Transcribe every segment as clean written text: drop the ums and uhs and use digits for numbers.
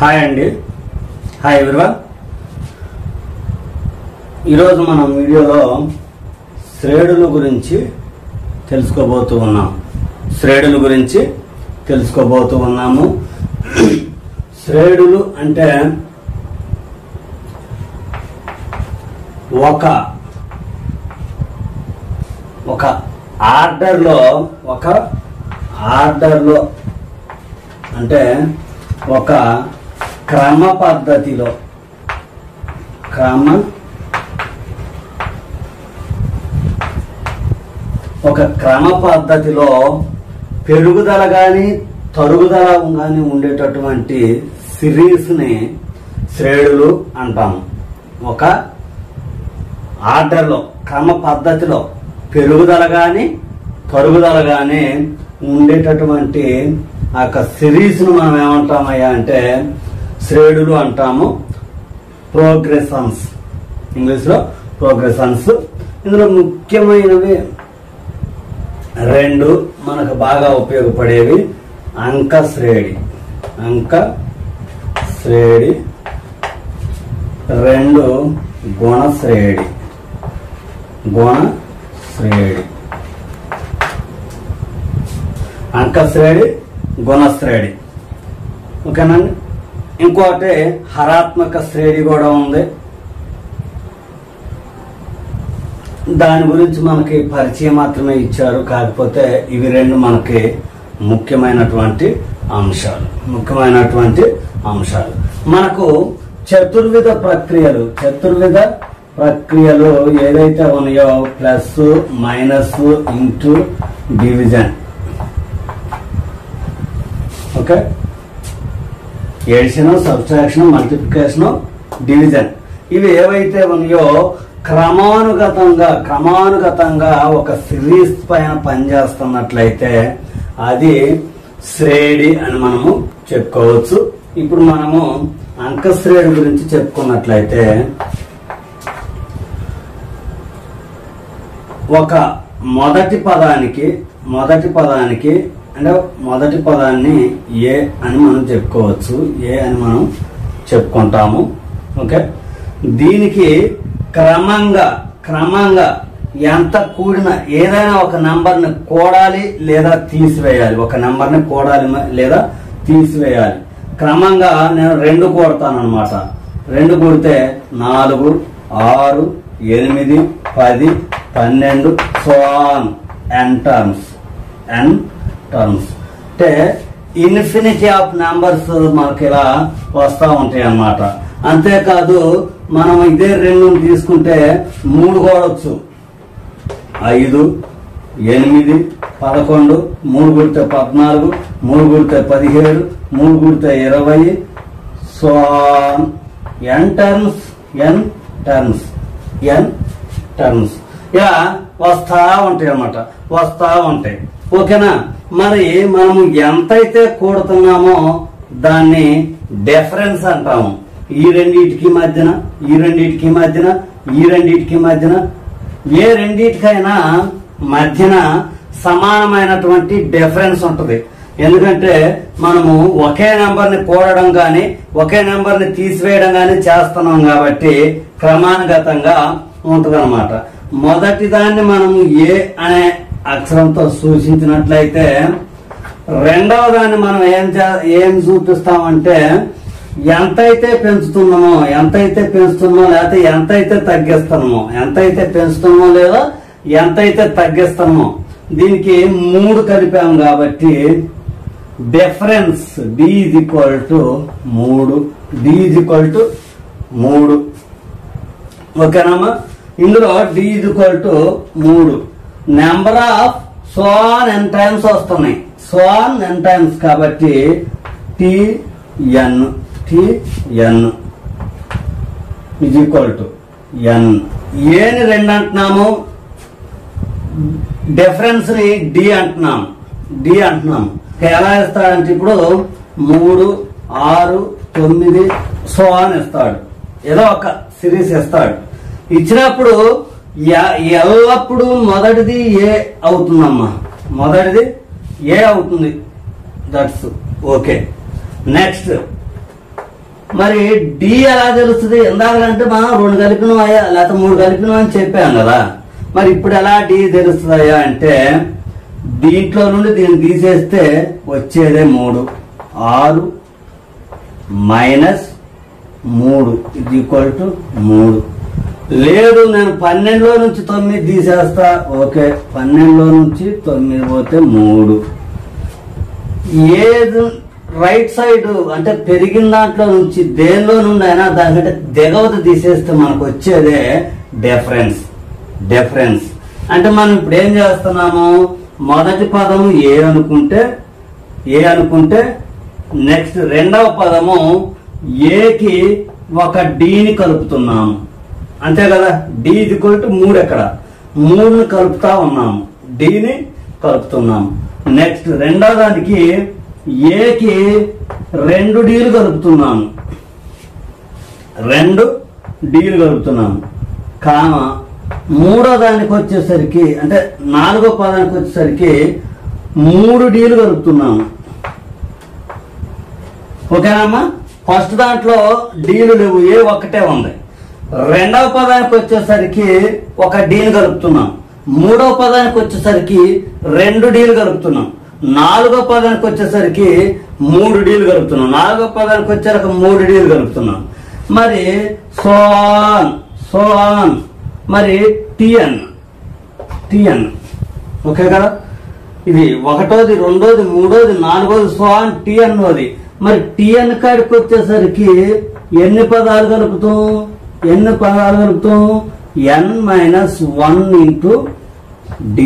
Hi అండి, hi everyone. ఈరోజు మనం వీడియోలో శ్రేణుల గురించి తెలుసుకోబోతూ ఉన్నాము. శ్రేణులు అంటే ఒక ఆర్డర్లో అంటే ఒక క్రమ పద్ధతిలో పెరుగుదల కానీ తరుగుదల కానీ ఉండేటటువంటి సిరీస్ ని శ్రేణులు అంటాము. ఒక ఆర్డర్లో క్రమ పద్ధతిలో పెరుగుదల కానీ తరుగుదల కానీ ఉండేటటువంటి ఆ సిరీస్ ను మనం ఏమంటామయ్యా అంటే శ్రేణులు అంటాము. ప్రోగ్రెషన్స్, ఇంగ్లీష్ లో ప్రోగ్రెషన్స్. ఇందులో ముఖ్యమైనవి రెండు మనకు బాగా ఉపయోగపడేవి: అంక శ్రేణి, రెండు గుణ శ్రేణి. అంక శ్రేణి, గుణ శ్రేణి. ఓకేనండి. ఇంకోటి హరాత్మక శ్రేణి కూడా ఉంది. దాని గురించి మనకి పరిచయం మాత్రమే ఇచ్చారు. కాకపోతే ఇవి రెండు మనకి ముఖ్యమైనటువంటి అంశాలు. మనకు చతుర్విధ ప్రక్రియలు ఏదైతే ఉన్నాయో plus, minus, into, division, okay, addition, subtraction, multiplication, division, ఇవి ఏవైతే ఉన్నాయో క్రమానుగతంగా ఒక సిరీస్ పైన పనిచేస్తున్నట్లయితే అది శ్రేణి అని మనము చెప్పుకోవచ్చు. ఇప్పుడు మనము అంక శ్రేణి గురించి చెప్పుకున్నట్లయితే ఒక మొదటి పదానికి అంటే మొదటి పదాన్ని ఏ అని మనం చెప్పుకోవచ్చు, ఏ అని మనం చెప్పుకుంటాము. ఓకే, దీనికి క్రమంగా ఎంత కూడిన ఏదైనా ఒక నంబర్ని కూడాలి లేదా తీసివేయాలి. క్రమంగా నేను 2 కూడతాను అనమాట. 2 కూడితే 4, 6, 8, 10, 12, సో ఆన్, n టర్మ్స్ అంటే ఇన్ఫినిటీ ఆఫ్ నంబర్స్ మనకి ఇలా వస్తా ఉంటాయి అన్నమాట. అంతేకాదు మనం ఇదే 2 తీసుకుంటే 3 కూడవచ్చు. 5, 8, 11, 3 కూడితే 14, 3 కూడితే 17, 3 కూడితే 20, సో n టర్మ్స్ ఇలా వస్తా ఉంటాయి. ఓకేనా. మరి మనము ఎంతైతే కూడుతున్నామో దాన్ని డిఫరెన్స్ అంటాము. ఈ రెండింటికి మధ్యన ఏ రెండింటికైనా మధ్యన సమానమైనటువంటి డిఫరెన్స్ ఉంటుంది. ఎందుకంటే మనము ఒకే నెంబర్ని కూడడం కానీ ఒకే నెంబర్ని తీసివేయడం కానీ చేస్తున్నాం కాబట్టి క్రమానుగతంగా ఉంటుంది అనమాట. మొదటి దాన్ని మనము ఏ అనే అక్షరంతో సూచించినట్లయితే రెండవ దాన్ని మనం ఏం చూపిస్తామంటే ఎంతైతే పెంచుతున్నామో లేకపోతే ఎంతైతే తగ్గిస్తున్నామో దీనికి 3 కలిపాము కాబట్టి డిఫరెన్స్ D = 3. ఓకేనమ్మా. ఇందులో D = 3. Number of so on n times వస్తున్నాయి. కాబట్టి Tn = n. ఏని 2 అంటున్నాము, డిఫరెన్స్ ని D అంటున్నాము. ఎలా ఇస్తాడంటే ఇప్పుడు 3, 6, 9 సో ఆన్ ఇస్తాడు. ఏదో ఒక సిరీస్ ఇస్తాడు. ఇచ్చినప్పుడు ఎల్లప్పుడు మొదటిది ఏ అవుతుందమ్మా, ఏ అవుతుంది. That's okay. నెక్స్ట్ మరి డి ఎలా తెలుస్తుంది? ఎందాకంటే మనం 2 కలిపినవయ్యా లేకపోతే 3 కలిపినవా అని చెప్పాం కదా. మరి ఇప్పుడు ఎలా డి తెలుస్తుందయ్యా అంటే దీంట్లో నుండి దీన్ని తీసేస్తే వచ్చేదే 3. 6 -3 = 3. లేదు నేను 12లో నుంచి 9 తీసేస్తా. ఓకే, 12లో నుంచి 9 పోతే 3. ఏది రైట్ సైడ్ అంటే పెరిగిన దాంట్లో నుంచి దేనిలో నుండి అయినా దానికంటే దిగవత తీసేస్తే మనకు వచ్చేదే డిఫరెన్స్. అంటే మనం ఇప్పుడు ఏం చేస్తున్నాము, మొదటి పదము ఏ అనుకుంటే నెక్స్ట్ రెండవ పదము ఏకి ఒక డిని కలుపుతున్నాము, అంతే కదా. డి = 3. ఎక్కడ 3ని కలుపుతా ఉన్నాము, డిని కలుపుతున్నాము. నెక్స్ట్ రెండవ దానికి ఏకి 2 డీలు కలుపుతున్నాము, 2 డీలు కలుపుతున్నాము, కామ మూడో దానికి వచ్చేసరికి అంటే 4వ పదానికి వచ్చేసరికి 3 డీలు కలుపుతున్నాము. ఓకేనమ్మా. ఫస్ట్ దాంట్లో డీలు లేవు, ఏ ఒక్కటే ఉంది. రెండవ పదానికి వచ్చేసరికి 1 డీని కలుపుతున్నాం. మూడవ పదానికి వచ్చేసరికి 2 డీలు కలుపుతున్నాం. 4వ పదానికి వచ్చేసరికి 3 డీలు కలుపుతున్నాం. 4వ పదానికి వచ్చాక 3 డీలు కలుపుతున్నాం. మరి సో ఆన్ మరి టిఎన్ ఓకే కదా. ఇది 1వది 2వది 3వది 4వది సో ఆన్ టిఎన్వది. మరి టిఎన్ కాడికి వచ్చేసరికి ఎన్ని పదాలు కలుపుతాం? n - 1 × d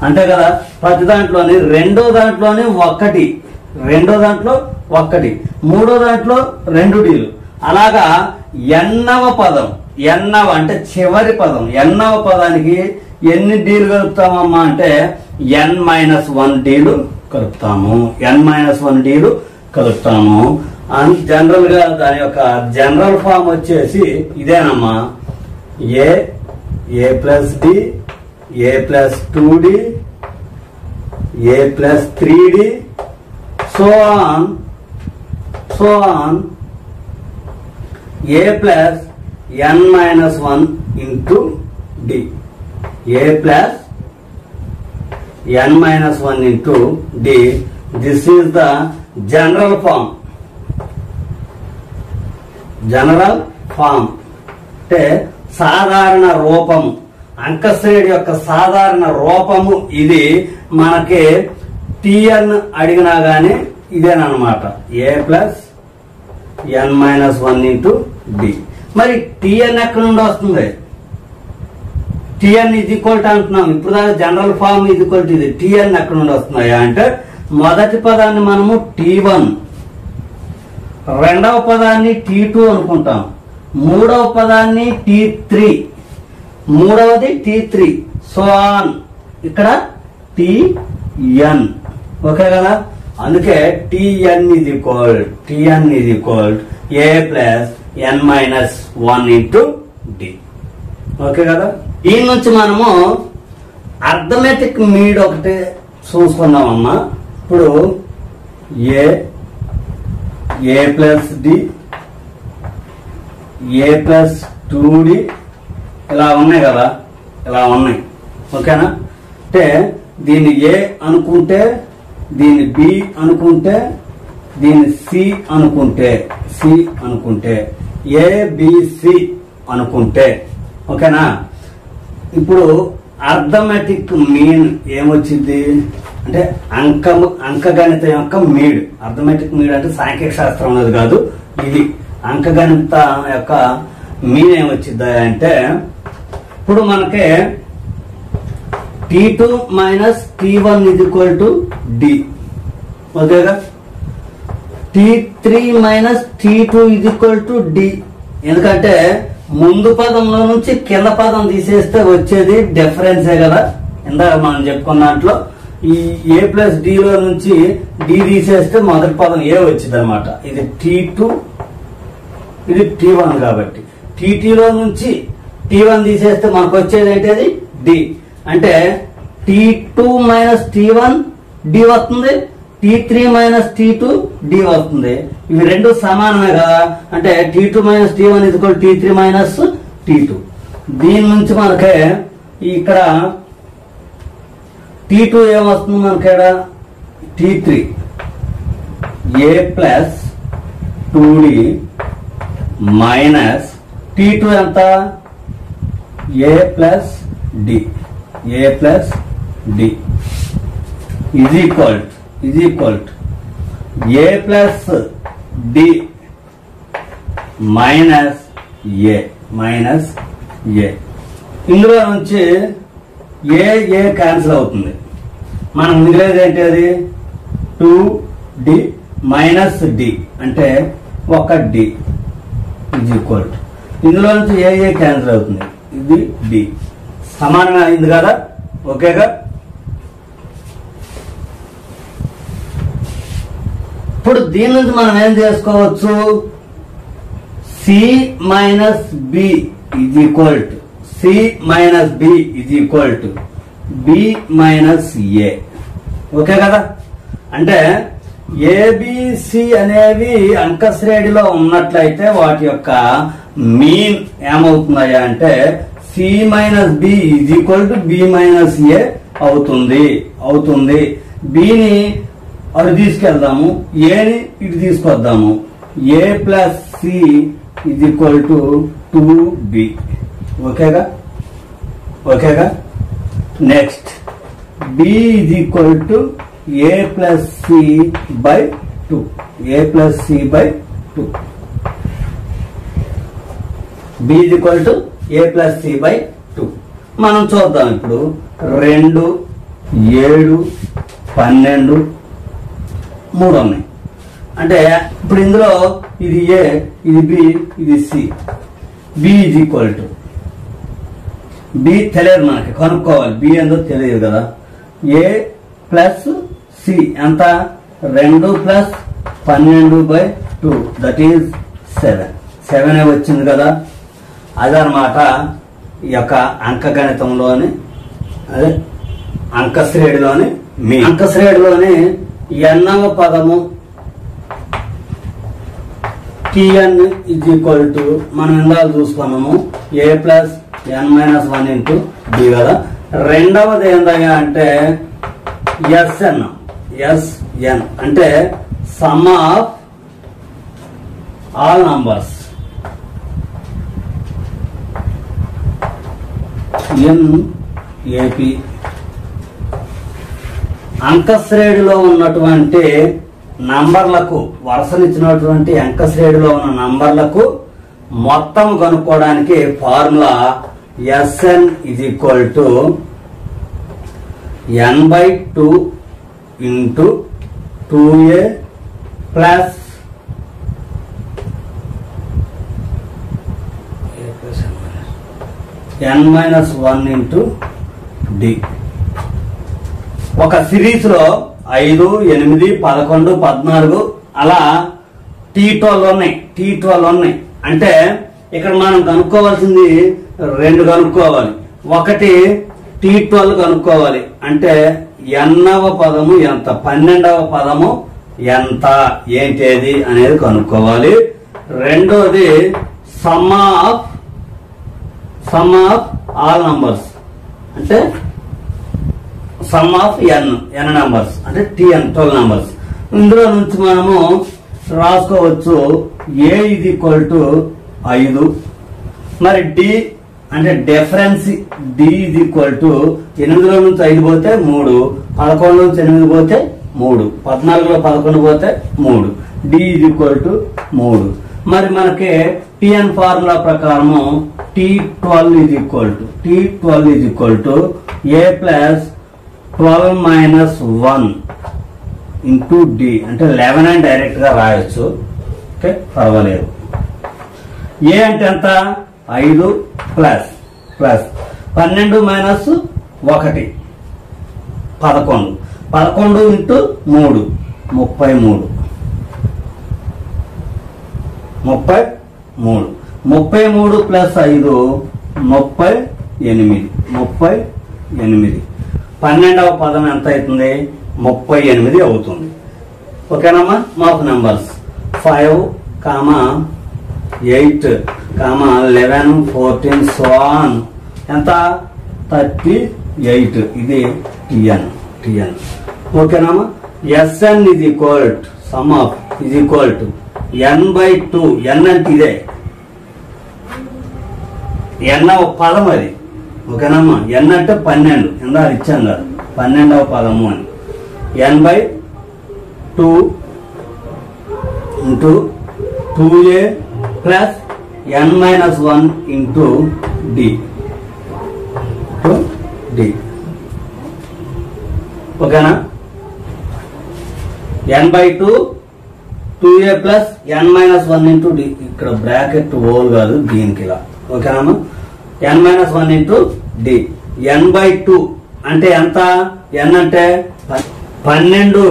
అంతే కదా. ప్రతి దాంట్లోని రెండో దాంట్లో 1, మూడో దాంట్లో 2 డీలు. అలాగా ఎన్నవ పదం, ఎన్నవ అంటే చివరి పదం, ఎన్నవ పదానికి ఎన్ని డీలు కలుపుతామమ్మా అంటే n - 1 డీలు కలుపుతాము. అండ్ జనరల్ గా దాని యొక్క జనరల్ ఫామ్ వచ్చేసి ఇదేనమ్మా, a + d a+2d a+3d so on a + n - 1 × d a + n - 1 × d. This is the general form. అంటే సాధారణ రూపము, అంకశ్రేణి యొక్క సాధారణ రూపము. ఇది మనకి టిఎన్ అడిగినా గానీ ఇదేనమాట, a + n - 1 × d. మరి టిఎన్ ఎక్కడి నుండి వస్తుంది? టిఎన్ = అంటున్నాం ఇప్పుడు దాకా జనరల్ ఫామ్ ఇది. టిఎన్ ఎక్కడి నుండి వస్తున్నాయా అంటే మొదటి పదాన్ని మనము T1, రెండవ పదాన్ని T2 అనుకుంటాం, మూడవ పదాన్ని T3, మూడవది T3 సో ఆన్ ఇక్కడ TN. ఓకే కదా. అందుకే TN = a + n - 1 × d. Okay కదా. దీని నుంచి మనము అర్థమెటిక్ మీడ్ ఒకటి చూసుకుందామమ్మా. ఇప్పుడు a + d a+2d ఇలా ఉన్నాయి కదా, ఇలా ఉన్నాయి. ఓకేనా. అంటే దీన్ని a అనుకుంటే, దీన్ని b అనుకుంటే, దీన్ని c అనుకుంటే, ABC అనుకుంటే. ఓకేనా. ఇప్పుడు అర్థమెటిక్ మీన్ ఏమొచ్చింది అంటే అంకగణిత యొక్క మీడ్. అర్థమెటిక్ మీడ్ అంటే సాంఖ్యక శాస్త్రం అనేది కాదు, ఇది అంకగణిత యొక్క మీన్ ఏమొచ్చింది అంటే ఇప్పుడు మనకి T2 - T1 = d. ఓకేగా. T3 - T2 = d. ఎందుకంటే ముందు పదంలో నుంచి కింద పదం తీసేస్తే వచ్చేది డిఫరెన్సే కదా. ఇందాక మనం చెప్పుకున్న దాంట్లో ఈ a + d లో నుంచి d తీసేస్తే మొదటి పదం a వచ్చింది అనమాట. ఇది T2, ఇది T1 కాబట్టి T2 లో నుంచి T1 తీసేస్తే మనకు వచ్చేది ఏంటది d. అంటే T2 - T1 d వస్తుంది, T3 - T2 డి వస్తుంది. ఇవి రెండు సమానమే కదా, అంటే T2 minus T1 equal T3 minus T2. దీని నుంచి మనకే ఇక్కడ T2 ఏమొస్తుంది మనకి ఇక్కడ T3 A plus 2D minus T2 ఎంత A plus D is equal A plus D minus A. ఇందులో నుంచి ఏ క్యాన్సిల్ అవుతుంది. మనం మిగిలేది ఏంటి, అది 2D మైనస్ డి అంటే 1D ఈజ్ ఈక్వల్. ఇందులో నుంచి ఏ క్యాన్సిల్ అవుతుంది, ఇది డి. సమానంగా అయింది కదా, ఓకేగా. ఇప్పుడు దీని నుంచి మనం ఏం చేసుకోవచ్చు, C minus B is equal to B minus A. Okay కదా. అంటే ఏబిసి అనేవి అంక శ్రేణిలో ఉన్నట్లయితే వాటి యొక్క మీన్ ఏమవుతున్నాయా అంటే C minus B is equal to B minus A అవుతుంది. బిని అటు తీసుకెళ్దాము, ఏని ఇటు తీసుకొద్దాము. A plus C is equal to 2B. ఓకేగా. Next B is equal to A plus C by 2. B is equal to A plus C by 2. మనం చూద్దాం ఇప్పుడు. 2, 7, 12, 3 ఉన్నాయి. అంటే ఇప్పుడు ఇందులో ఇది ఏ, ఇది బి, ఇది C. B is equal to B తెలియదు మనకి, కనుక్కోవాలి. బి ఏందో తెలియదు కదా. ఏ ప్లస్ సి ఎంత 2 ప్లస్ 12/2 దట్ ఈజ్ 7 వచ్చింది కదా. అదనమాట ఈ యొక్క అంకగణితంలోని, అదే అంకశ్రేణిలోని ఎన్నవ పదము Tn ఈజ్ ఈక్వల్ టు మనం ఇందాక చూసుకున్నాము A plus n minus 1 into B కదా. రెండవది ఏందయ్యా అంటే SN అంటే some of all numbers. NAP అంకశ్రేణిలో ఉన్నటువంటి నంబర్లకు, వరుసనిచ్చినటువంటి అంకశ్రేణిలో ఉన్న నంబర్లకు మొత్తం కనుక్కోవడానికి formula SN is equal to n/2 into 2A plus n-1 into D. ఒక సిరీస్ లో 5, 8, 11, 14 అలా T12 ఉన్నాయి. అంటే ఇక్కడ మనం కనుక్కోవాల్సింది 2 కనుక్కోవాలి. ఒకటి T12 కనుక్కోవాలి, అంటే ఎన్నవ పదము ఎంత, 12వ పదము ఎంత, ఏంటేది అనేది కనుక్కోవాలి. రెండోది సమ్ ఆఫ్ ఆల్ నంబర్స్, అంటే సమ్ ఆఫ్ n నంబర్స్, అంటే T12 నంబర్స్. ఇందులో నుంచి మనము రాసుకోవచ్చు A ఈజ్ ఈక్వల్ టు 5. మరి D అంటే difference D is equal to 8లో నుంచి 5 పోతే 3, 11 నుంచి 8 పోతే 3, 14లో 11 పోతే 3. D is equal to 3. మరి మనకి Tn ఫార్ములా ప్రకారము T12 is equal to A plus 12 minus 1 into D, అంటే 11 అని డైరెక్ట్ గా రాయొచ్చు. ఓకే, పర్వాలేదు. ఏ అంటే ఎంత, 5 ప్లస్ 12 మైనస్ 1 11 ఇంటూ 3 33 ప్లస్ 5 38. 12వ పదం ఎంత అవుతుంది, 38 అవుతుంది. ఓకేనమ్మా. మాకు నెంబర్స్ 5, 8, 11, 14 సో ఆన్ ఎంత 38. ఇది tn. ఓకేనమ్మా. Sn is equal to sum of is equal to n/2. n అంటే ఇదే, n వ పదం అది. ఓకేనమ్మా. n అంటే 12 ఎంత ఇచ్చాం కదా, 12వ పదము అని. n/2 into 2a plus n-1 into d. ఓకేనా. n/2 2a plus n-1 into d. ఇక్కడ బ్రాకెట్ ఓల్ కాదు దీనికి ఇలా. ఓకేనమ్మా. n-1 into d. n/2 అంటే ఎంత, n అంటే 12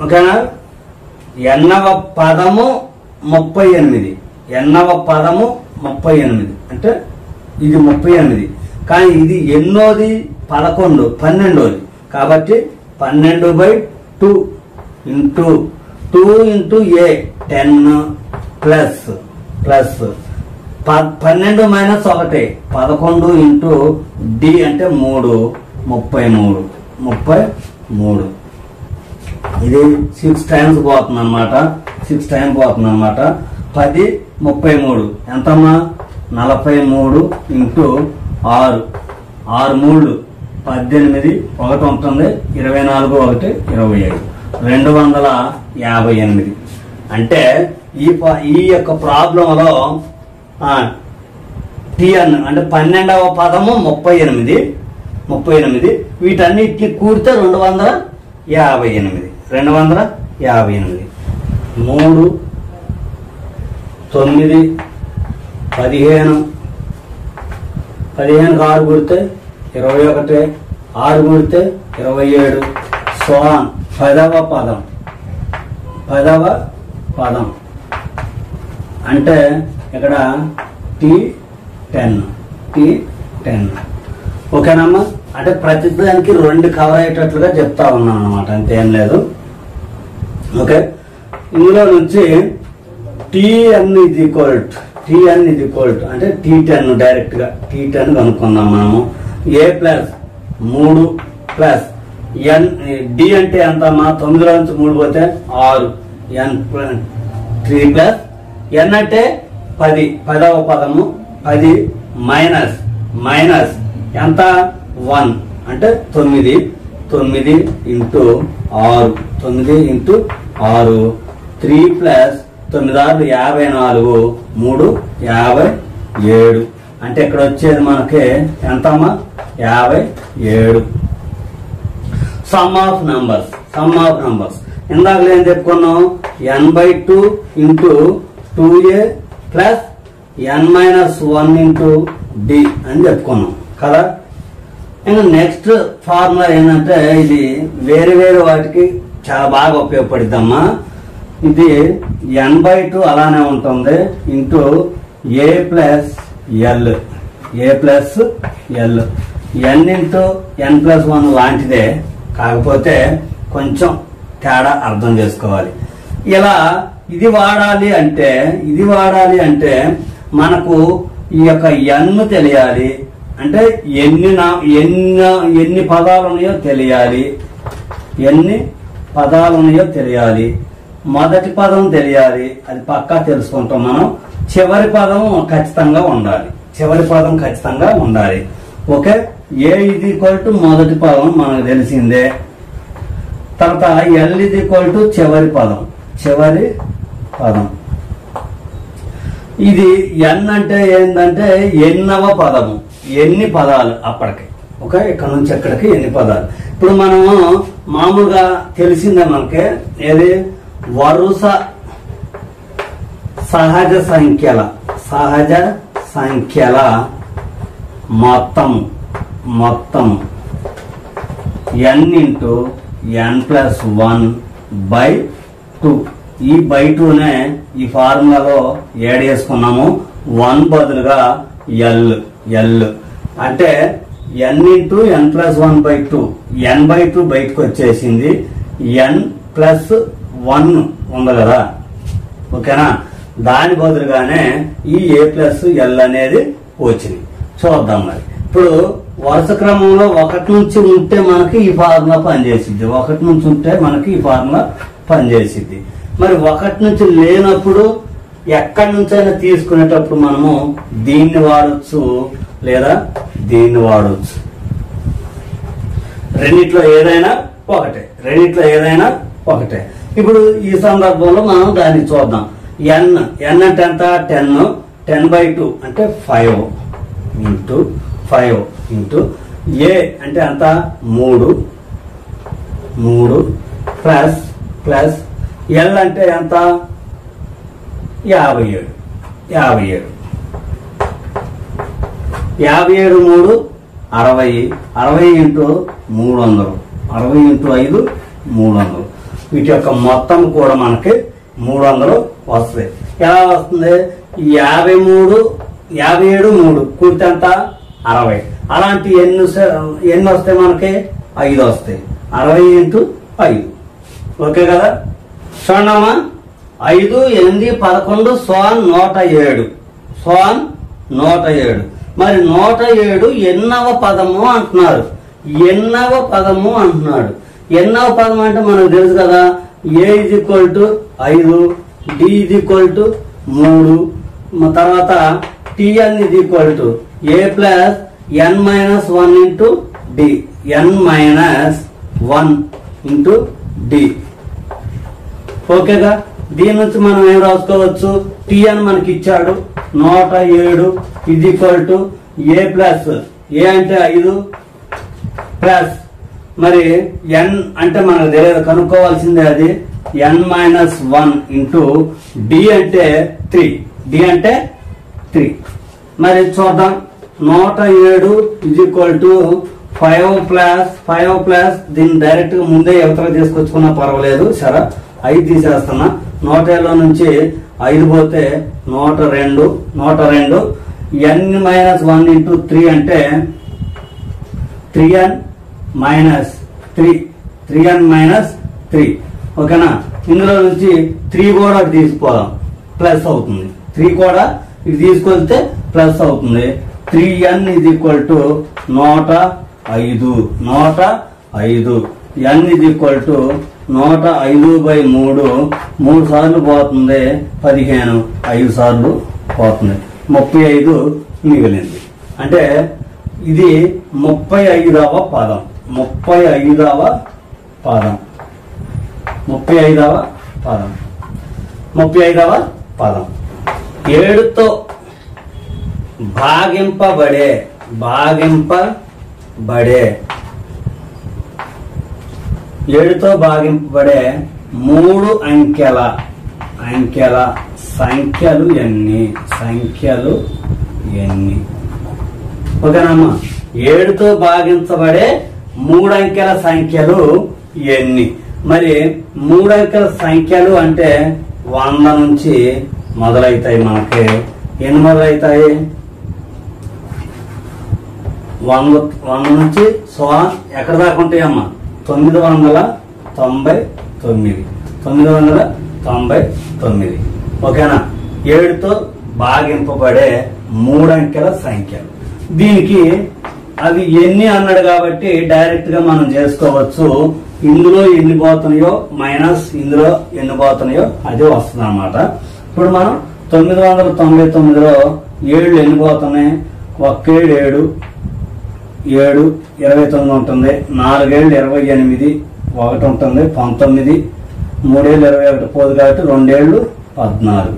ఓకేనా. n వ పదము 38. n వ పదము 38 అంటే ఇది 38. కానీ ఇది ఎన్నోది 11, 12. కాబట్టి 12/2 into 2 into a 10 plus 12 minus 1 11 into d అంటే 33. ఇది 6 టైమ్స్ పోతుంది అనమాట. 10 33 ఎంతమ్మా 43 ఇంటూ 6 3 18 1 ఉంటుంది 24 1 27 258. అంటే ఈ యొక్క ప్రాబ్లంలో tn అంటే 12వ పదము 38. వీటన్నిటిని కూడితే 258. 3 9 15 6 కూడితే 21, 6 కూడితే 27 సో ఆన్. 10వ పదం అంటే ఇక్కడ t10. ఓకేనమ్మా. అంటే ప్రతిదానికి 2 కవర్ అయ్యేటట్లుగా చెప్తా ఉన్నాను అనమాట, అంతేం లేదు. ఓకే. ఇందులో నుంచి tn is equal to అంటే t10 డైరెక్ట్ గా t10 కనుక్కుందాం మనము. a plus 3 plus n d అంటే ఎంతమ్మా 9లో నుంచి 3 పోతే 6 n 3 ప్లస్ n అంటే 10వ పదము 10 మైనస్ ఎంత 1 అంటే 9 ఇంటూ 6 3 ప్లస్ 9 54 3 57 అంటే ఇక్కడ వచ్చేది మనకి ఎంతమ్మా 57. సమ్ ఆఫ్ నంబర్స్ ఇందాక ఏం చెప్పుకున్నాం n/2 into 2a plus n-1 into d అని చెప్పుకున్నాం కదా. ఇంకా నెక్స్ట్ ఫార్ములా ఏంటంటే ఇది వేరే వాటికి చాలా బాగా ఉపయోగపడుద్దమ్మా. ఇది n/2 అలానే ఉంటుంది into a plus l n into n+1 లాంటిదే, కాకపోతే కొంచెం తేడా అర్థం చేసుకోవాలి. ఇలా ఇది వాడాలి అంటే మనకు ఈ యొక్క n తెలియాలి. అంటే ఎన్ని పదాలు ఉన్నాయో తెలియాలి. మొదటి పదం తెలియాలి, అది పక్కా తెలుసుకుంటాం మనం. చివరి పదం ఖచ్చితంగా ఉండాలి. Okay. a is equal to మొదటి పదం మనకు తెలిసిందే. తర్వాత l is equal to చివరి పదం. ఇది n అంటే ఏంటంటే ఎన్నవ పదము, ఎన్ని పదాలు అప్పటికి. ఓకే. ఇక్కడ నుంచి ఎక్కడికి ఎన్ని పదాలు. ఇప్పుడు మనము మామూలుగా తెలిసిందే మనకి ఏది వరుస సహజ సంఖ్యల మొత్తము n ఇంటూ n+1/2. ఈ /2నే ఈ ఫార్ములాలో యాడ్ చేసుకున్నాము. 1 బదులుగా l అంటే n ఇంటూ n+1/2. n/2 బయటకు వచ్చేసింది. n ప్లస్ 1 ఉంది కదా, ఓకేనా. దాని బదులుగానే ఈ ఏ ప్లస్ ఎల్ అనేది వచ్చింది. చూద్దాం మరి. ఇప్పుడు వరుస క్రమంలో 1 నుంచి ఉంటే మనకి ఈ ఫార్ములా పనిచేసిద్ది, 1 నుంచి ఉంటే మనకి ఈ ఫార్ములా పనిచేసిద్ది. మరి 1 నుంచి లేనప్పుడు ఎక్కడి నుంచైనా తీసుకునేటప్పుడు మనము దీన్ని వాడచ్చు లేదా దీన్ని వాడచ్చు. రెండిట్లో ఏదైనా ఒకటే. ఇప్పుడు ఈ సందర్భంలో మనం దాన్ని చూద్దాం. ఎన్ అంటే ఎంత? 10/2 అంటే 5 ఇంటూ ఏ అంటే ఎంత? 3 ప్లస్ ఎల్ అంటే ఎంత? 57 3 60 ఇంటూ 300 60 ఇంటూ 5 300. వీటి యొక్క మొత్తం కూడా మనకి 300 వస్తుంది. ఎలా వస్తుంది? 57 3 కూడితే ఎంత? 60. అలాంటి ఎన్ని వస్తాయి మనకి? 5 వస్తాయి. 60 ఇంటూ 5, ఓకే కదా. చూడమ్మా, 5 8 11 107. మరి 107 ఎన్నవ పదము అంటున్నాడు. ఎన్నవ పదం అంటే మనకు తెలుసు కదా, ఏ = 5, డి = 3, తర్వాత tn = a plus n-1 into D, n-1 into D, ఓకేగా. దీని నుంచి మనం ఏం రాసుకోవచ్చు? tn మనకి ఇచ్చాడు 107 = a ప్లస్ ఏ అంటే 5 ప్లస్ మరి n అంటే మనకు తెలియదు, కనుక్కోవాల్సిందే అది. n-1 ఇంటూ డి అంటే 3. మరి చూద్దాం. 107 5 ప్లస్ దీన్ని డైరెక్ట్ గా ముందే ఎవతల తీసుకొచ్చుకున్నా పర్వాలేదు. సరే, 5 తీసేస్తున్నా. 107 నుంచి 5 పోతే 102. n-1 ఇంటూ 3 అంటే 3n-3, ఓకేనా. ఇందులో నుంచి 3 కూడా తీసుకోదాం, ప్లస్ అవుతుంది. 3 కూడా ఇది తీసుకొస్తే ప్లస్ అవుతుంది. 3n = 105. n = 105/3, 3 సార్లు పోతుంది 15, 5 సార్లు పోతుంది 35 మిగిలింది. అంటే ఇది 35వ పదం. 35వ పదం 7తో భాగింపబడే 7తో భాగింపబడే 3 అంకెల సంఖ్యలు ఎన్ని? ఓకేనమ్మా. 7తో భాగించబడే 3 అంకెల సంఖ్యలు ఎన్ని? మరి 3 అంకెల సంఖ్యలు అంటే 100 నుంచి మొదలవుతాయి. మనకి ఎన్ని మొదలవుతాయి? 100 నుంచి ఎక్కడ దాకా ఉంటాయమ్మా? 999. ఓకేనా. 7తో భాగింపబడే 3 అంకెల సంఖ్యలు. దీనికి అవి ఎన్ని అన్నాడు కాబట్టి డైరెక్ట్ గా మనం చేసుకోవచ్చు. ఇందులో ఎన్ని పోతున్నాయో మైనస్ ఇందులో ఎన్ని పోతున్నాయో అదే వస్తుంది అన్నమాట. ఇప్పుడు మనం 999లో 7 ఎన్ని పోతున్నాయి? 1 7 29 ఉంటుంది. 4 28 1 ఉంటుంది 19. 3 21 పోదు కాబట్టి 2 14.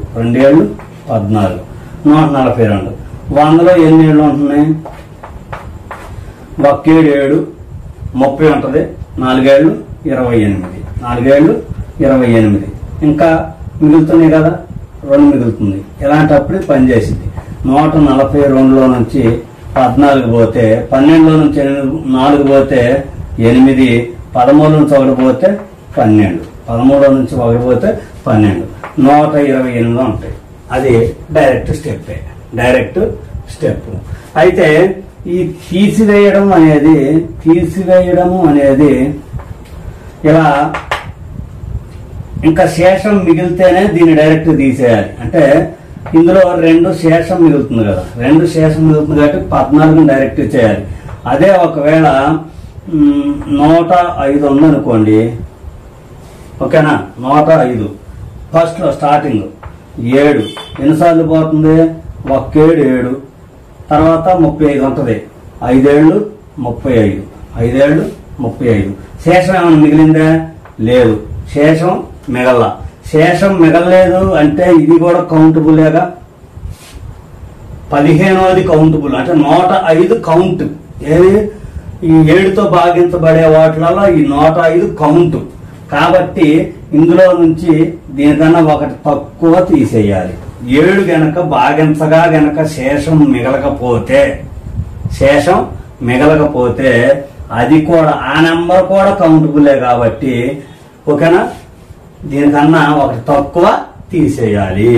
142. 100లో ఎన్ని ఏళ్ళు ఉంటున్నాయి? 1 7 30 ఉంటుంది. 4 28. ఇంకా మిగులుతున్నాయి కదా, 2 మిగులుతుంది. ఇలాంటప్పుడు పనిచేసింది. 142లో నుంచి 14 పోతే 12లో నుంచి 4 పోతే 8, 13 నుంచి 1 పోతే 12, 13లో నుంచి 1 పోతే 12, 128 ఉంటాయి. అది డైరెక్ట్ స్టెప్. అయితే ఈ తీసివేయడం అనేది ఇలా ఇంకా శేషం మిగిలితేనే దీన్ని డైరెక్ట్ తీసేయాలి. అంటే ఇందులో 2 శేషం మిగులుతుంది కదా, 2 శేషం మిగులుతుంది కాబట్టి 14 డైరెక్ట్ చేయాలి. అదే ఒకవేళ 105 ఉందనుకోండి, ఓకేనా, 105 ఫస్ట్ లో స్టార్టింగ్ 7 ఎన్నిసార్లు పోతుంది, 1 7 7, తర్వాత 35 ఉంటది, 5 ఏళ్ళు 35, 5 ఏళ్ళు 35. శేషం ఏమైనా మిగిలిందా? లేదు, శేషం మిగల. శేషం మిగలలేదు అంటే ఇది కూడా కౌంటబులేగా. 15వది కౌంటబుల్ అంటే 105 కౌంట్. ఏది ఈ 7తో భాగించబడే వాటిలలో ఈ 105 కౌంట్. కాబట్టి ఇందులో నుంచి దీనికన్నా ఒకటి తక్కువ తీసేయాలి. 7 గనక భాగించగా గనక శేషం మిగలకపోతే అది కూడా ఆ నెంబర్ కూడా కౌంటబులే కాబట్టి, ఓకేనా, దీనికన్నా ఒకటి తక్కువ తీసేయాలి.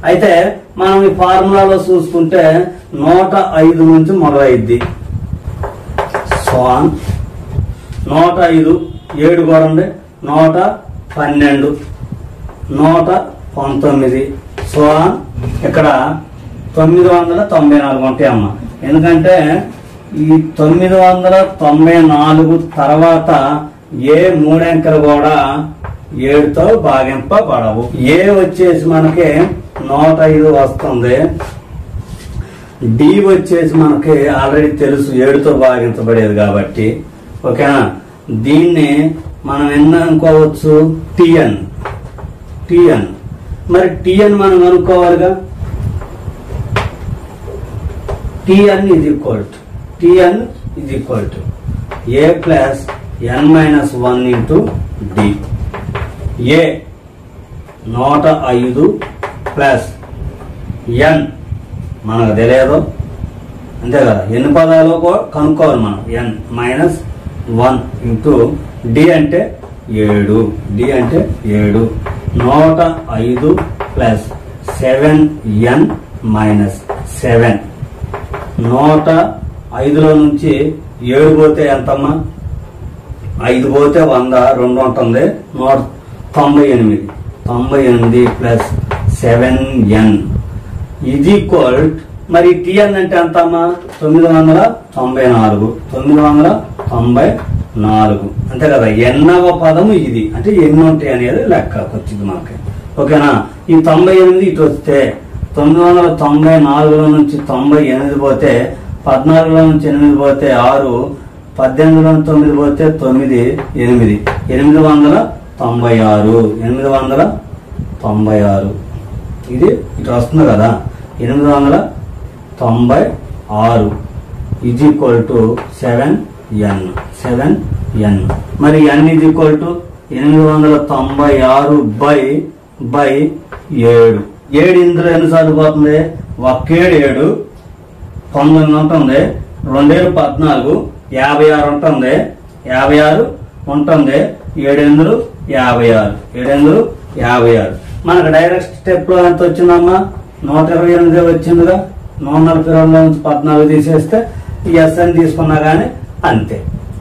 అయితే మనం ఈ ఫార్ములాలో చూసుకుంటే 105 నుంచి మొదలైద్ది. 105 7 కూడా ఉంది, 112, 119, ఇక్కడ 994 ఉంటాయి అమ్మ. ఎందుకంటే ఈ 994 తర్వాత ఏ 3 అంకెలు కూడా 7తో భాగింపబడవు. ఏ వచ్చేసి మనకి 105 వస్తుంది, డి వచ్చేసి మనకి ఆల్రెడీ తెలుసు 7తో భాగించబడేది కాబట్టి, ఓకేనా. దీన్ని మనం ఎన్ని అనుకోవచ్చు, టిఎన్. మరి టిఎన్ మనం అనుకోవాలిగా. T N is equal to A plus N minus 1 into D. A 105 plus N మనకు తెలియదు అంతే కదా, ఎన్ని పదాలు కనుక్కోవాలి మనం. ఎన్ మైనస్ 1 ఇంటూ డి అంటే 7. 105 ప్లస్ 7n మైనస్ 7. 105లో నుంచి 7 పోతే ఎంతమ్మా, 5 పోతే 100, 2 ఉంటుంది, 198 ప్లస్ 7n ఇది ఈక్వల్. మరి టిఎన్ అంటే ఎంత అమ్మా, 994 అంతే కదా. ఎన్నవ పదము ఇది అంటే ఎన్ని ఉంటాయి అనేది లెక్కకు వచ్చింది మనకి, ఓకేనా. ఈ 98 ఇటు వస్తే 994లో నుంచి 98 పోతే 14లో నుంచి 8 పోతే 6, 18లో నుంచి 9 పోతే 9, 896 ఇది ఇటు వస్తుంది కదా. 896 ఈజ్ ఈక్వల్ టు 7n. మరి n is equal to 896 by 7. 7 ఇందులో ఎన్నిసార్లు పోతుంది, 1 7 19 ఉంటుంది, 2 14, 56 ఉంటుంది, 7 56. మనకు డైరెక్ట్ స్టెప్ లో ఎంత వచ్చిందమ్మా, 128 వచ్చిందిగా. 142లో నుంచి 14 తీసేస్తే ఎస్ఎన్ తీసుకున్నా గానీ అంతే,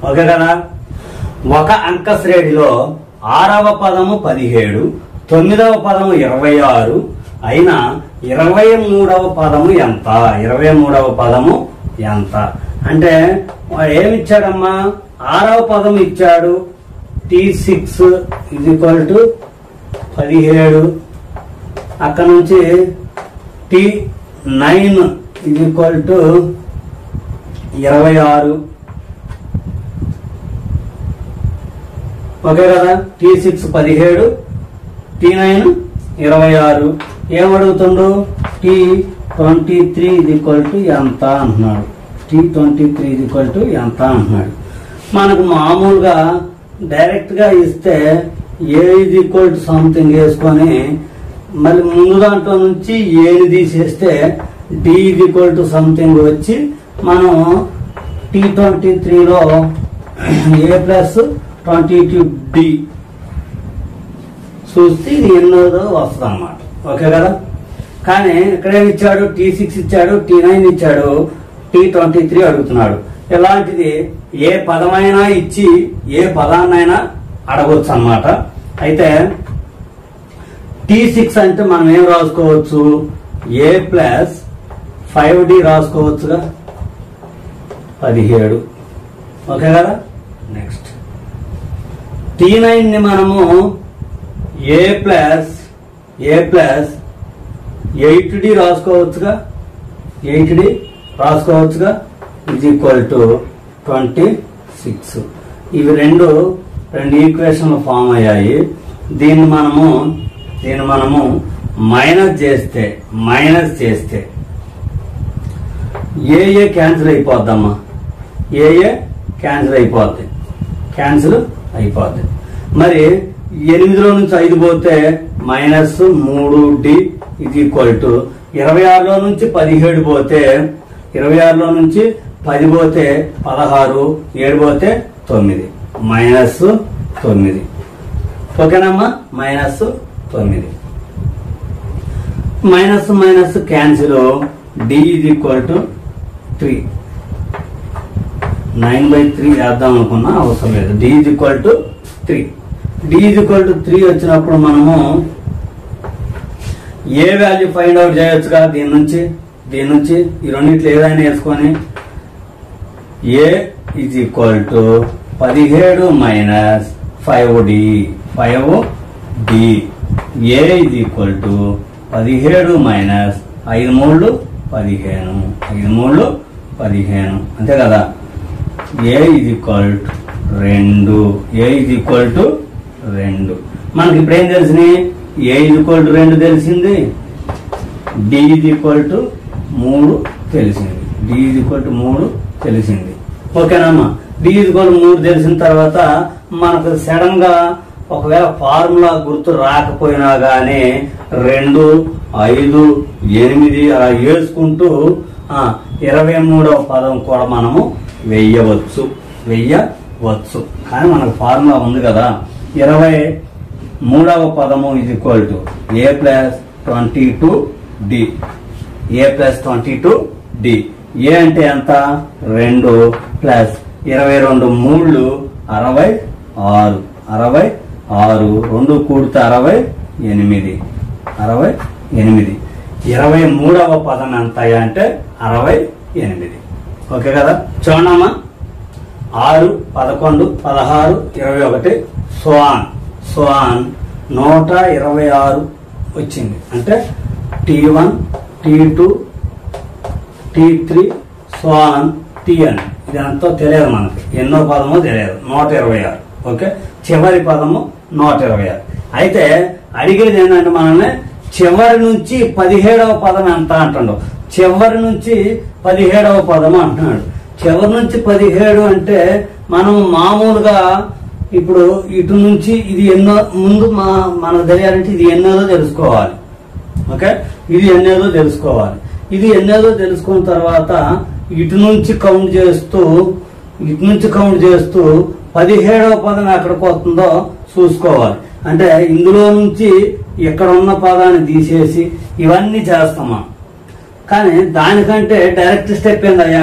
ఓకే కదా. ఒక అంక శ్రేణిలో 6వ పదము 17, 9వ పదము 26 అయినా 23వ పదము ఎంత? 23వ పదము ఎంత అంటే వాడు ఏమిచ్చాడమ్మా, 6వ పదము ఇచ్చాడు T6 ఈజ్ ఈక్వల్ టు 17, అక్కడ నుంచి T9 is equal to 26, okay కదా. T6 17, T9 26. ఏమడుగుతుండు, T23 is equal to ఎంత అంటున్నాడు. T23 ఈజ్ ఈక్వల్ టు ఎంత అంటున్నాడు. మనకు మామూలుగా డైరెక్ట్ గా ఇస్తే A is equal to something వేసుకొని మళ్ళీ ముందు దాంట్లో నుంచి ఏని తీసేస్తే D is equal to something వచ్చి మనం T23లో ఏ ప్లస్ 22D చూస్తే ఇది ఎన్నోదో వస్తుంది అన్నమాట, ఓకే కదా. కానీ ఇక్కడేమి ఇచ్చాడు, T6 ఇచ్చాడు, T9 ఇచ్చాడు, T23 అడుగుతున్నాడు. ఇలాంటిది ఏ పదమైనా ఇచ్చి ఏ పదాన్నైనా అడగొచ్చు అన్నమాట. అయితే T6 అంటే మనం ఏం రాసుకోవచ్చు, A ప్లస్ 5D రాసుకోవచ్చుగా, 17. ఓకే కదా. నెక్స్ట్ T9 ని మనము A ప్లస్ 8D రాసుకోవచ్చుగా, 8D రాసుకోవచ్చుగా, ఈజ్ ఈక్వల్ టు 26. ఇవి రెండు ఈక్వేషన్లు ఫామ్ అయ్యాయి. దీన్ని మనము మైనస్ చేస్తే ఏ క్యాన్సిల్ అయిపోద్దమ్మా, ఏ క్యాన్సిల్ అయిపోద్ది. మరి 8లో నుంచి 5 పోతే -3D ఇది ఈక్వల్ టు 26లో నుంచి 17 పోతే 26లో నుంచి 10 పోతే 16, 7 పోతే 9 -9. ఓకేనమ్మా, -9 క్యాన్సిల్. D ఇది ఈక్వల్ టు 3. 9/3 వేద్దాం అనుకున్నా, అవసరం లేదు. D ఇది ఈక్వల్ టు 3. D ఇది ఈక్వల్ టు 3 వచ్చినప్పుడు మనము ఏ వాల్యూ ఫైండ్ అవుట్ చేయొచ్చుగా, దీని నుంచి ఈ రెండింటిలో ఏదైనా వేసుకొని A is equal to 17 minus 5D. A is equal to 17 minus 5 3 15 అంతే కదా. A is equal to 2. మనకి ఇప్పుడు ఏం తెలిసింది, ఏ ఈజ్ ఈక్వల్ టు 2 తెలిసింది, D ఈజ్ ఈక్వల్ టు 3 తెలిసింది. ఓకేనమ్మా. D ఈజ్ ఈక్వల్ టు 3 తెలిసిన తర్వాత మనకు సడన్ గా ఒకవేళ ఫార్ములా గుర్తు రాకపోయినా గానీ 2, 5, 8 అలా వేసుకుంటూ 23వ పదం కూడా మనము వెయ్యవచ్చు. కానీ మనకు ఫార్ములా ఉంది కదా. 23వ పదము ఇది equal to A plus 22D. ఏ అంటే ఎంత, 2 ప్లస్ 22 3 66. 2 కూడితే 68. 23వ పదం ఎంత అంటే 68. ఓకే కదా. చూడమ్మా, 6, 11, 16, 21 సోఆన్ 126 వచ్చింది. అంటే T1, T2, T3 సోఆన్ Tn. ఇదంతా తెలియదు మనకి, ఎన్నో పదమో తెలియదు. 126. ఓకే, చివరి పదము 126. అయితే అడిగేది ఏంటంటే మనల్ని చివరి నుంచి 17వ పదం ఎంత అంటాడు. చివరి నుంచి 17వ పదము అంటున్నాడు. చివరి నుంచి 17 అంటే మనం మామూలుగా ఇప్పుడు ఇటు నుంచి ఇది ఎన్నో ముందు మనకు తెలియాలంటే ఇది ఎన్నోదో తెలుసుకోవాలి. ఓకే, ఇది ఎన్నోదో తెలుసుకున్న తర్వాత ఇటు నుంచి కౌంట్ చేస్తూ 17వ పదం ఎక్కడికి వస్తుందో చూసుకోవాలి. అంటే ఇందులో నుంచి ఇక్కడ ఉన్న పదాన్ని తీసేసి ఇవన్నీ చేస్తామా. కానీ దానికంటే డైరెక్ట్ స్టెప్ ఏందయ్యా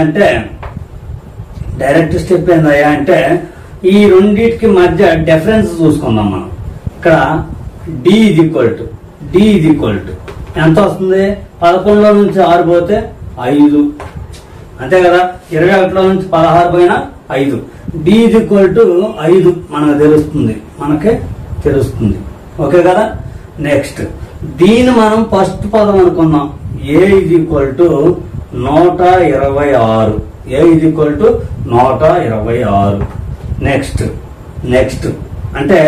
అంటే ఈ రెండింటికి మధ్య డిఫరెన్స్ చూసుకుందాం మనం. ఇక్కడ D ఈజ్ ఈక్వల్ టు ఎంత వస్తుంది, 11లో నుంచి 6 పోతే 5 అంతే కదా. 21లో నుంచి 16 పోయినా 5. D ఈజ్ ఈక్వల్ టు 5 మనకు తెలుస్తుంది. ఓకే కదా. నెక్స్ట్ దీన్ని మనం ఫస్ట్ పదం అనుకున్నాం. ఏ ఈజ్ ఈక్వల్ టు 126. నెక్స్ట్ అంటే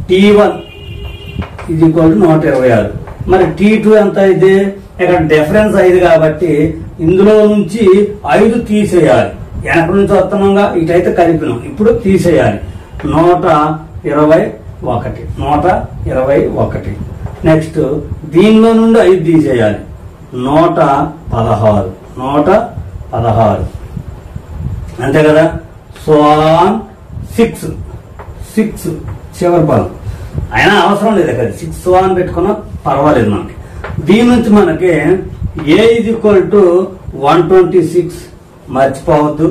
T1 ఈజ్ ఈక్వల్ టు 126. మరి T2 ఎంత ఇది, ఇక్కడ డిఫరెన్స్ 5 కాబట్టి ఇందులో నుంచి 5 తీసేయాలి. వెనక నుంచి వస్తున్నాగా, ఇటైతే కలిపినాం, ఇప్పుడు తీసేయాలి. 121. నెక్స్ట్ దీనిలో నుండి 5 తీసేయాలి. 116. అంతే కదా. సోఆన్ 6 చివరి పదం అయినా అవసరం లేదు కదా, 6 సోఆన్ పెట్టుకున్నా పర్వాలేదు మనకి. దీని నుంచి మనకి ఏ ఈజ్ ఈక్వల్ టు 126 మర్చిపోవద్దు.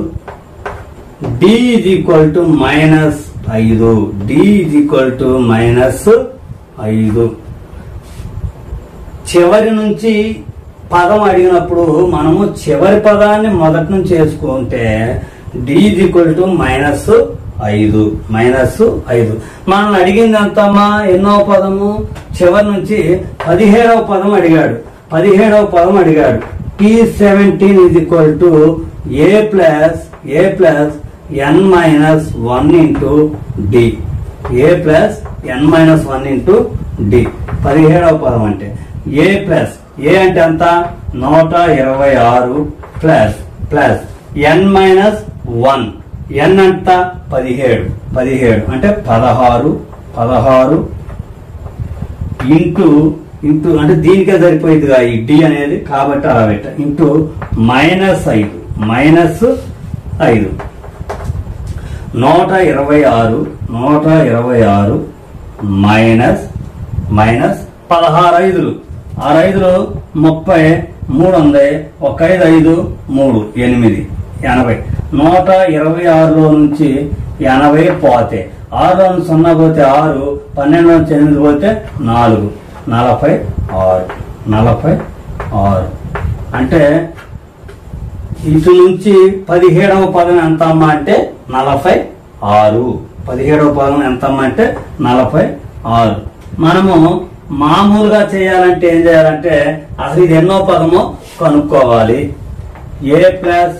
D is equal to -5. చివరి నుంచి పదం అడిగినప్పుడు మనము చివరి పదాన్ని మొదటి నుంచి వేసుకుంటే డి ఈక్వల్ టు -5 -5. మనం అడిగింది ఎంతమ్మా? ఎన్నో పదము? చివరి నుంచి 17వ పదం అడిగాడు. 17వ పదం అడిగాడు. T17 is equal to a plus n minus 1 into d. a plus n minus 1 into d. 17వ పదం అంటే a ప్లస్ ఏ అంటే ఎంత? 126 ప్లస్ n మైనస్ 1. n అంత 17 అంటే 16 ఇంటూ అంటే దీనికే సరిపోయిందిగా ఈ డి అనేది, కాబట్టి అలా పెట్ట ఇంటూ -5 126 మైనస్ 16 5 6 5 30 3 ఉంది. 1 5 5 3 8 80. 126లో నుంచి 80 పోతే 6లో నుంచి 0 పోతే 6, 12లో నుంచి 8 పోతే 4 46 అంటే ఇటు నుంచి 17వ పదం ఎంత అమ్మా అంటే 46. 17వ పదం ఎంత అమ్మా అంటే 46. మనము మామూలుగా చేయాలంటే ఏం చేయాలంటే అసలు ఇది ఎన్నో పదమో కనుక్కోవాలి. a plus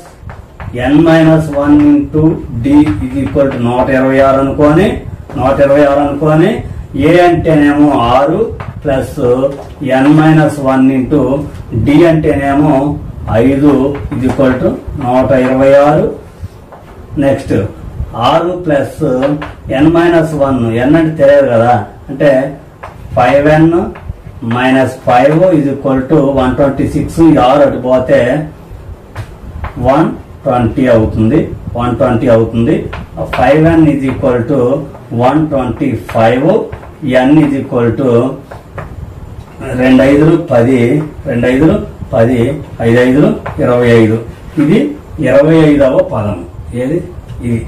n minus 1 into D ఇది ఈక్వల్ టు 126 అనుకోని ఏ అంటేనేమో 6 plus n minus 1 into D అంటేనేమో 5 ఇది equal to 126. Next 6 plus n minus 1 n అంటే తెలియదు కదా, అంటే 5n మైనస్ 5 ఇది ఈక్వల్ టు 126. 6 అటు పోతే 120 అవుతుంది. 5n ఇది ఈక్వల్ టు 125. n ఇది ఈక్వల్ టు 2 5 10 5 5 25. ఇది 25వ పదం. ఏది ఇది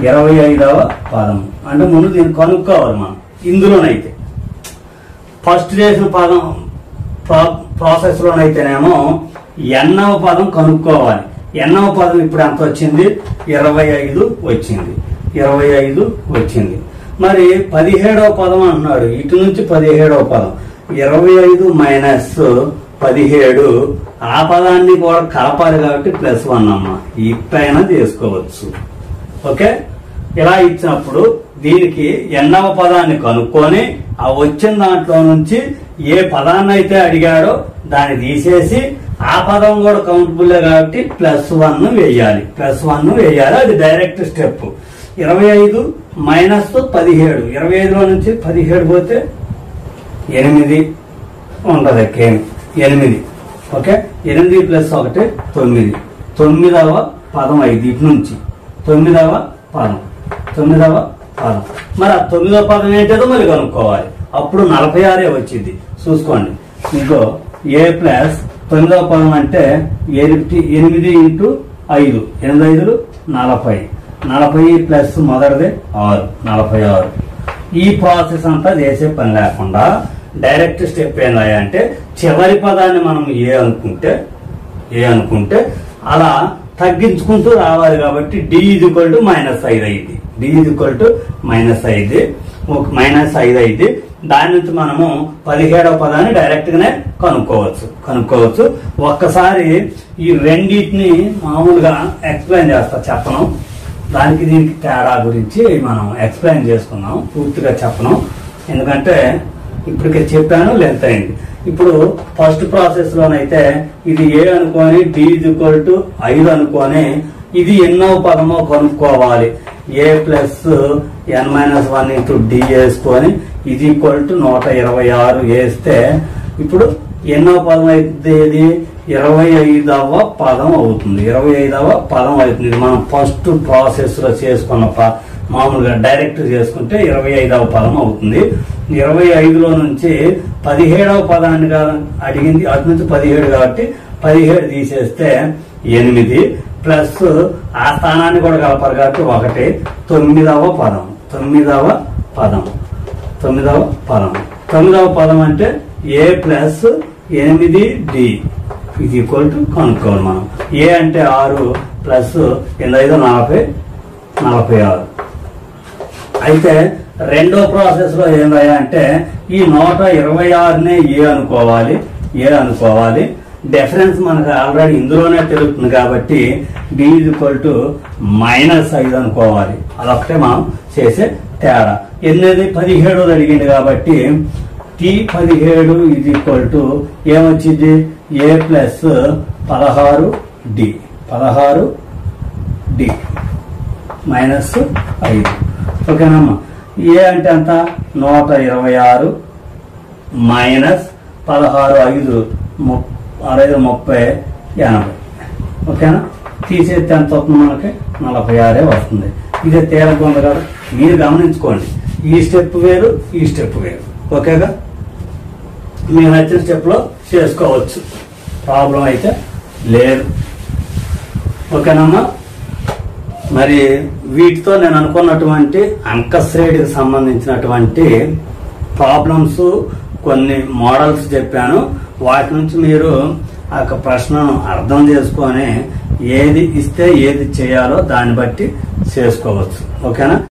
25వ పదం అంటే ముందు దీన్ని కనుక్కోవాలి మనం. ఇందులోనైతే ఫస్ట్ చేసిన పదం ప్రాసెస్ లోనైతేనేమో ఎన్నవ పదం కనుక్కోవాలి. ఎన్నవ పదం ఇప్పుడు ఎంత వచ్చింది? 25 వచ్చింది. మరి 17వ పదం అంటున్నాడు. ఇటు నుంచి 17వ పదం 25 మైనస్ 17. ఆ పదాన్ని కూడా కలపాలి కాబట్టి +1 అమ్మ. ఇప్పైనా చేసుకోవచ్చు. ఓకే, ఇలా ఇచ్చినప్పుడు దీనికి ఎన్నవ పదాన్ని కనుక్కొని ఆ వచ్చిన దాంట్లో నుంచి ఏ పదాన్ని అయితే అడిగాడో దాన్ని తీసేసి ఆ పదం కూడా కౌంటబుల్ కాబట్టి +1 వేయాలి. అది డైరెక్ట్ స్టెప్. 25 మైనస్ 17. 25లో నుంచి 17 పోతే 8 ఉంటది. 8. ఓకే, 8 + 1 9. 9వ పదం 5 ఇటు నుంచి 9వ పదం. మరి ఆ 9వ పదం ఏంటో మళ్ళీ కనుక్కోవాలి. అప్పుడు 46 వచ్చింది. చూసుకోండి. ఇంకో ఏ ప్లస్ 9వ పదం అంటే 8 ఇంటూ 5 8 5 40 ప్లస్ మొదటిది 6 46. ఈ ప్రాసెస్ అంతా చేసే పని లేకుండా డైరెక్ట్ స్టెప్ ఏంటంటే చివరి పదాన్ని మనం ఏ అనుకుంటే అలా తగ్గించుకుంటూ రావాలి. కాబట్టి డి ఈక్వల్ టు -5 అయింది. -5 అయింది. దాని నుంచి మనము 17వ పదాన్ని డైరెక్ట్ గానే కనుక్కోవచ్చు. ఒక్కసారి ఈ రెండింటిని మామూలుగా ఎక్స్ప్లెయిన్ చెప్పను. దానికి దీనికి తేడా గురించి మనం ఎక్స్ప్లెయిన్ చేసుకున్నాం. పూర్తిగా చెప్పను, ఎందుకంటే ఇప్పటికే చెప్పాను, లెంత్ అయింది. ఇప్పుడు ఫస్ట్ ప్రాసెస్ లోనైతే ఇది ఏ అనుకోని డి ఈక్వల్ టు 5 అనుకోని ఇది ఎన్నో పదమో కనుక్కోవాలి. A plus n minus 1 into D వేసుకొని ఇది ఈక్వల్ టు 126 వేస్తే ఇప్పుడు ఎన్నో పదం అయితే ఇది 25వ పదం అవుతుంది. 25వ పదం అవుతుంది. ఇది మనం ఫస్ట్ ప్రాసెస్ లో చేసుకున్న మామూలుగా డైరెక్ట్ చేసుకుంటే 25వ పదం అవుతుంది. 25లో నుంచి 17వ పదాన్ని అడిగింది. అటు నుంచి 17 కాబట్టి 17 తీసేస్తే 8 ప్లస్ ఆ స్థానాన్ని కూడా కలపారు కాబట్టి 1. 9వ పదం అంటే ఏ ప్లస్ 8d ఇది ఈక్వల్ టు కనుక్కోవాలి మనం. ఏ అంటే 6 ప్లస్ 8 40 46. అయితే రెండో ప్రాసెస్ లో ఏమయ్యా అంటే ఈ 126నే ఏ అనుకోవాలి. డిఫరెన్స్ మనకు ఆల్రెడీ ఇందులోనే తెలుస్తుంది కాబట్టి d -5 అనుకోవాలి. అదొకటే మనం చేసే తేడా. ఎన్నది 17 అడిగింది కాబట్టి T17 ఇది ఈక్వల్ టు ఏమొచ్చింది ఏ ప్లస్ 16d -5. ఓకేనమ్మా. ఏ అంటే అంత 126 మైనస్ 16 5 30 80. ఓకేనా. తీసేస్తే ఎంత అవుతుంది మనకి 46 వస్తుంది. ఇదే తేలిక ఉంది కదా, మీరు గమనించుకోండి. ఈ స్టెప్ వేరు ఈ స్టెప్ వేరు. ఓకేగా, మీరు నచ్చిన స్టెప్ లో చేసుకోవచ్చు, ప్రాబ్లం అయితే లేదు. ఓకేనమ్మా. మరి వీటితో నేను అనుకున్నటువంటి అంకశ్రేణికి సంబంధించినటువంటి ప్రాబ్లమ్స్ కొన్ని మోడల్స్ చెప్పాను. వాటి నుంచి మీరు ఆ ప్రశ్నను అర్థం చేసుకొని ఏది ఇస్తే ఏది చేయాలో దాన్ని బట్టి చేసుకోవచ్చు. ఓకేనా.